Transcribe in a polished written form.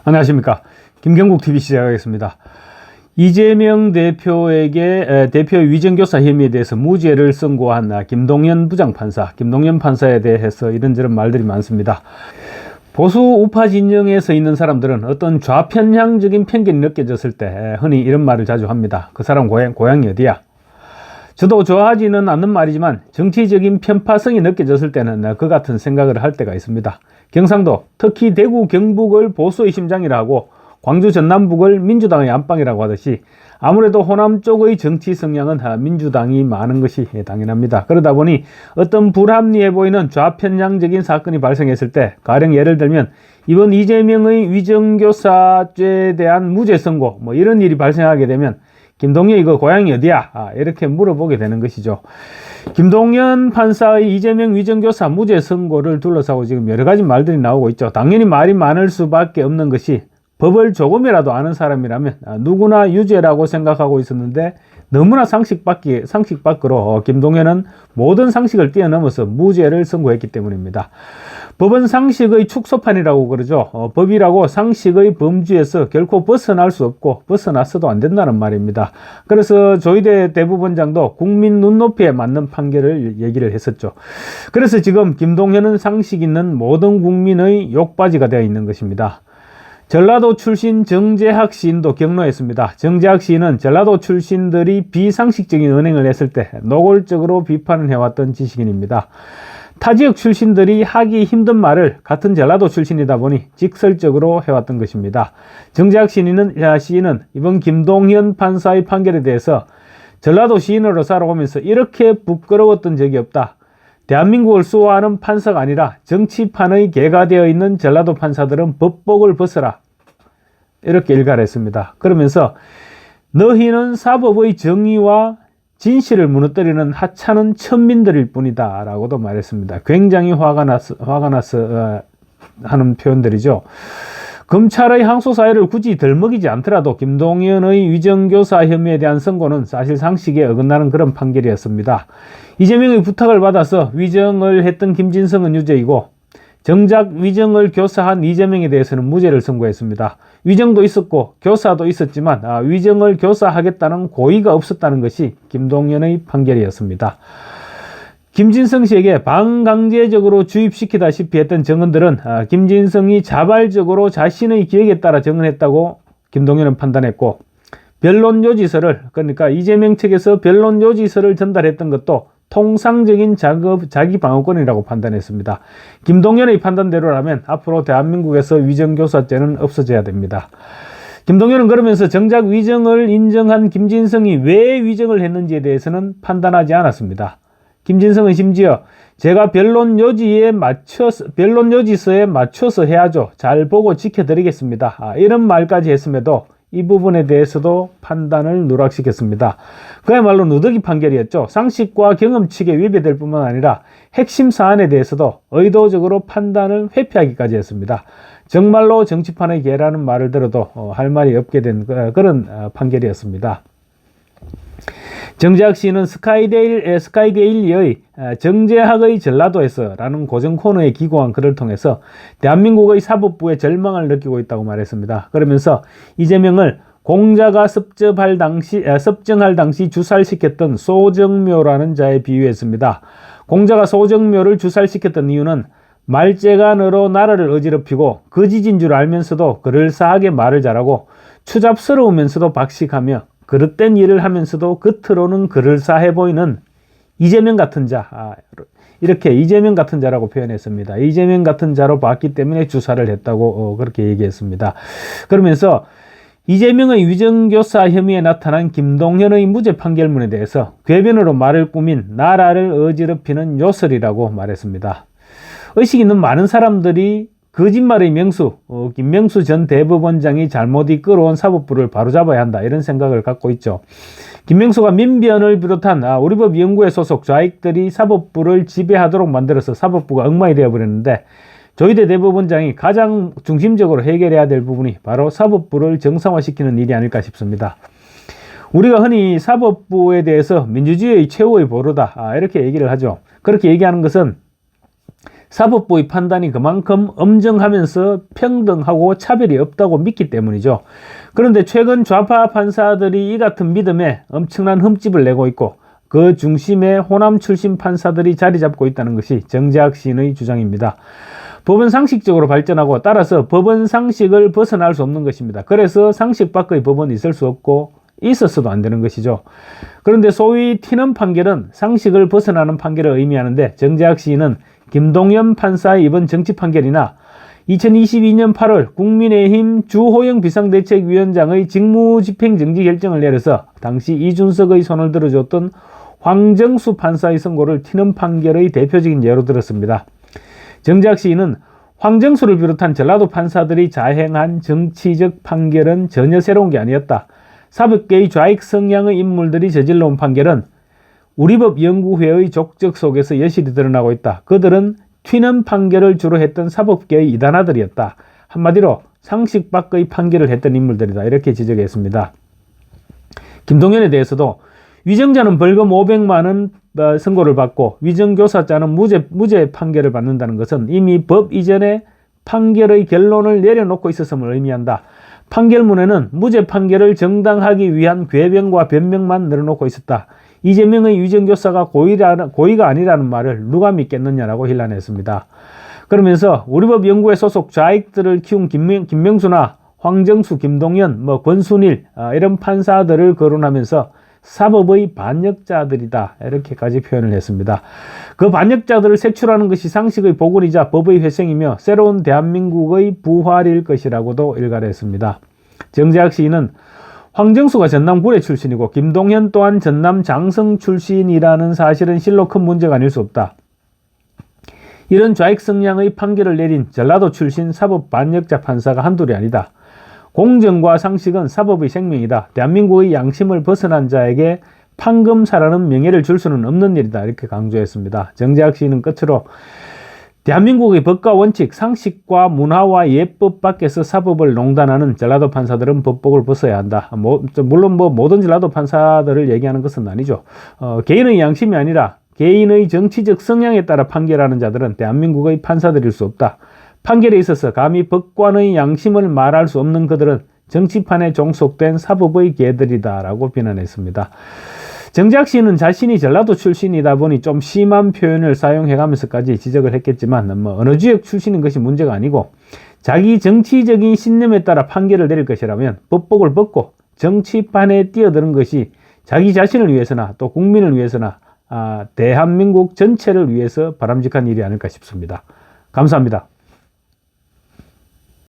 안녕하십니까. 김경국TV 시작하겠습니다. 이재명 대표에게 대표 위정교사 혐의에 대해서 무죄를 선고한 김동연 부장판사, 김동연 판사에 대해서 이런저런 말들이 많습니다. 보수 우파 진영에 서 있는 사람들은 어떤 좌편향적인 편견이 느껴졌을 때 흔히 이런 말을 자주 합니다. 그 사람 고향이 어디야? 저도 좋아하지는 않는 말이지만 정치적인 편파성이 느껴졌을 때는 그 같은 생각을 할 때가 있습니다. 경상도, 특히 대구 경북을 보수의 심장이라 하고 광주 전남북을 민주당의 안방이라고 하듯이 아무래도 호남 쪽의 정치 성향은 민주당이 많은 것이 당연합니다. 그러다 보니 어떤 불합리해 보이는 좌편향적인 사건이 발생했을 때, 가령 예를 들면 이번 이재명의 위정교사죄에 대한 무죄 선고 이런 일이 발생하게 되면 김동연 이거 고향이 어디야? 이렇게 물어보게 되는 것이죠. 김동연 판사의 이재명 위정교사 무죄 선고를 둘러싸고 지금 여러 가지 말들이 나오고 있죠. 당연히 말이 많을 수밖에 없는 것이, 법을 조금이라도 아는 사람이라면 누구나 유죄라고 생각하고 있었는데 너무나 상식 밖으로 김동연은 모든 상식을 뛰어넘어서 무죄를 선고했기 때문입니다. 법은 상식의 축소판이라고 그러죠. 법이라고 상식의 범주에서 결코 벗어날 수 없고 벗어났어도 안 된다는 말입니다. 그래서 조희대 대법원장도 국민 눈높이에 맞는 판결을 얘기를 했었죠. 그래서 지금 김동연은 상식 있는 모든 국민의 욕바지가 되어 있는 것입니다. 전라도 출신 정재학 시인도 격노했습니다. 정재학 시인은 전라도 출신들이 비상식적인 언행을 했을 때 노골적으로 비판을 해왔던 지식인입니다. 타 지역 출신들이 하기 힘든 말을 같은 전라도 출신이다 보니 직설적으로 해왔던 것입니다. 정재학 시인은 이번 김동연 판사의 판결에 대해서 전라도 시인으로 살아오면서 이렇게 부끄러웠던 적이 없다. 대한민국을 수호하는 판사가 아니라 정치판의 개가 되어 있는 전라도 판사들은 법복을 벗어라, 이렇게 일갈했습니다. 그러면서 너희는 사법의 정의와 진실을 무너뜨리는 하찮은 천민들일 뿐이다 라고도 말했습니다. 굉장히 화가 나서 하는 표현들이죠. 검찰의 항소사유를 굳이 덜 먹이지 않더라도 김동연의 위정교사 혐의에 대한 선고는 사실 상식에 어긋나는 그런 판결이었습니다. 이재명의 부탁을 받아서 위정을 했던 김진성은 유죄이고, 정작 위정을 교사한 이재명에 대해서는 무죄를 선고했습니다. 위정도 있었고 교사도 있었지만 위정을 교사하겠다는 고의가 없었다는 것이 김동연의 판결이었습니다. 김진성 씨에게 반강제적으로 주입시키다시피 했던 증언들은 김진성이 자발적으로 자신의 기획에 따라 증언했다고 김동연은 판단했고, 변론 요지서를, 그러니까 이재명 측에서 변론 요지서를 전달했던 것도 통상적인 자기 방어권이라고 판단했습니다. 김동연의 판단대로라면 앞으로 대한민국에서 위정교사죄는 없어져야 됩니다. 김동연은 그러면서 정작 위정을 인정한 김진성이 왜 위정을 했는지에 대해서는 판단하지 않았습니다. 김진성은 심지어 제가 변론 요지서에 맞춰서 해야죠. 잘 보고 지켜드리겠습니다. 이런 말까지 했음에도 이 부분에 대해서도 판단을 누락시켰습니다. 그야말로 누더기 판결이었죠. 상식과 경험칙에 위배될 뿐만 아니라 핵심 사안에 대해서도 의도적으로 판단을 회피하기까지 했습니다. 정말로 정치판의 개라는 말을 들어도 할 말이 없게 된 그런 판결이었습니다. 정재학 씨는 스카이데일리의 정재학의 전라도에서 라는 고정 코너에 기고한 글을 통해서 대한민국의 사법부에 절망을 느끼고 있다고 말했습니다. 그러면서 이재명을 공자가 섭정할 당시 주살시켰던 소정묘라는 자에 비유했습니다. 공자가 소정묘를 주살시켰던 이유는 말재간으로 나라를 어지럽히고 거지진 줄 알면서도 그럴싸하게 말을 잘하고 추잡스러우면서도 박식하며 그릇된 일을 하면서도 겉으로는 그럴싸해 보이는 이재명 같은 자, 이렇게 이재명 같은 자라고 표현했습니다. 이재명 같은 자로 봤기 때문에 주사를 했다고 그렇게 얘기했습니다. 그러면서 이재명의 위정교사 혐의에 나타난 김동연의 무죄 판결문에 대해서 궤변으로 말을 꾸민 나라를 어지럽히는 요설이라고 말했습니다. 의식 있는 많은 사람들이 거짓말의 명수, 김명수 전 대법원장이 잘못 이끌어온 사법부를 바로잡아야 한다, 이런 생각을 갖고 있죠. 김명수가 민변을 비롯한 우리 법 연구에 소속 좌익들이 사법부를 지배하도록 만들어서 사법부가 엉망이 되어버렸는데, 조희대 대법원장이 가장 중심적으로 해결해야 될 부분이 바로 사법부를 정상화시키는 일이 아닐까 싶습니다. 우리가 흔히 사법부에 대해서 민주주의의 최후의 보루다, 이렇게 얘기를 하죠. 그렇게 얘기하는 것은 사법부의 판단이 그만큼 엄정하면서 평등하고 차별이 없다고 믿기 때문이죠. 그런데 최근 좌파 판사들이 이 같은 믿음에 엄청난 흠집을 내고 있고 그 중심에 호남 출신 판사들이 자리 잡고 있다는 것이 정재학 시인의 주장입니다. 법은 상식적으로 발전하고 따라서 법은 상식을 벗어날 수 없는 것입니다. 그래서 상식 밖의 법은 있을 수 없고 있었어도 안 되는 것이죠. 그런데 소위 튀는 판결은 상식을 벗어나는 판결을 의미하는데 정재학 시인은 김동연 판사의 이번 정치 판결이나 2022년 8월 국민의힘 주호영 비상대책위원장의 직무집행정지 결정을 내려서 당시 이준석의 손을 들어줬던 황정수 판사의 선고를 튀는 판결의 대표적인 예로 들었습니다. 정재학 시인은 황정수를 비롯한 전라도 판사들이 자행한 정치적 판결은 전혀 새로운 게 아니었다. 사법계의 좌익 성향의 인물들이 저질러온 판결은 우리법연구회의 족적 속에서 여실히 드러나고 있다. 그들은 튀는 판결을 주로 했던 사법계의 이단아들이었다. 한마디로 상식 밖의 판결을 했던 인물들이다. 이렇게 지적했습니다. 김동연에 대해서도 위정자는 벌금 500만 원 선고를 받고 위정교사자는 무죄 판결을 받는다는 것은 이미 법 이전에 판결의 결론을 내려놓고 있었음을 의미한다. 판결문에는 무죄 판결을 정당하기 위한 궤변과 변명만 늘어놓고 있었다. 이재명의 위정교사가 고의가 아니라는 말을 누가 믿겠느냐라고 힐난했습니다. 그러면서 우리법연구회 소속 좌익들을 키운 김명수나 황정수, 김동연, 권순일 이런 판사들을 거론하면서 사법의 반역자들이다 이렇게까지 표현을 했습니다. 그 반역자들을 색출하는 것이 상식의 복원이자 법의 회생이며 새로운 대한민국의 부활일 것이라고도 일갈했습니다. 정재학 시인은 황정수가 전남 구례 출신이고 김동연 또한 전남 장성 출신이라는 사실은 실로 큰 문제가 아닐 수 없다. 이런 좌익 성향의 판결을 내린 전라도 출신 사법 반역자 판사가 한둘이 아니다. 공정과 상식은 사법의 생명이다. 대한민국의 양심을 벗어난 자에게 판검사라는 명예를 줄 수는 없는 일이다. 이렇게 강조했습니다. 정재학 시인은 끝으로 대한민국의 법과 원칙, 상식과 문화와 예법 밖에서 사법을 농단하는 전라도 판사들은 법복을 벗어야 한다. 물론 모든 전라도 판사들을 얘기하는 것은 아니죠. 개인의 양심이 아니라 개인의 정치적 성향에 따라 판결하는 자들은 대한민국의 판사들일 수 없다. 판결에 있어서 감히 법관의 양심을 말할 수 없는 그들은 정치판에 종속된 사법의 개들이다 라고 비난했습니다. 정재학 씨는 자신이 전라도 출신이다 보니 좀 심한 표현을 사용해가면서까지 지적을 했겠지만 어느 지역 출신인 것이 문제가 아니고 자기 정치적인 신념에 따라 판결을 내릴 것이라면 법복을 벗고 정치판에 뛰어드는 것이 자기 자신을 위해서나 또 국민을 위해서나 대한민국 전체를 위해서 바람직한 일이 아닐까 싶습니다. 감사합니다.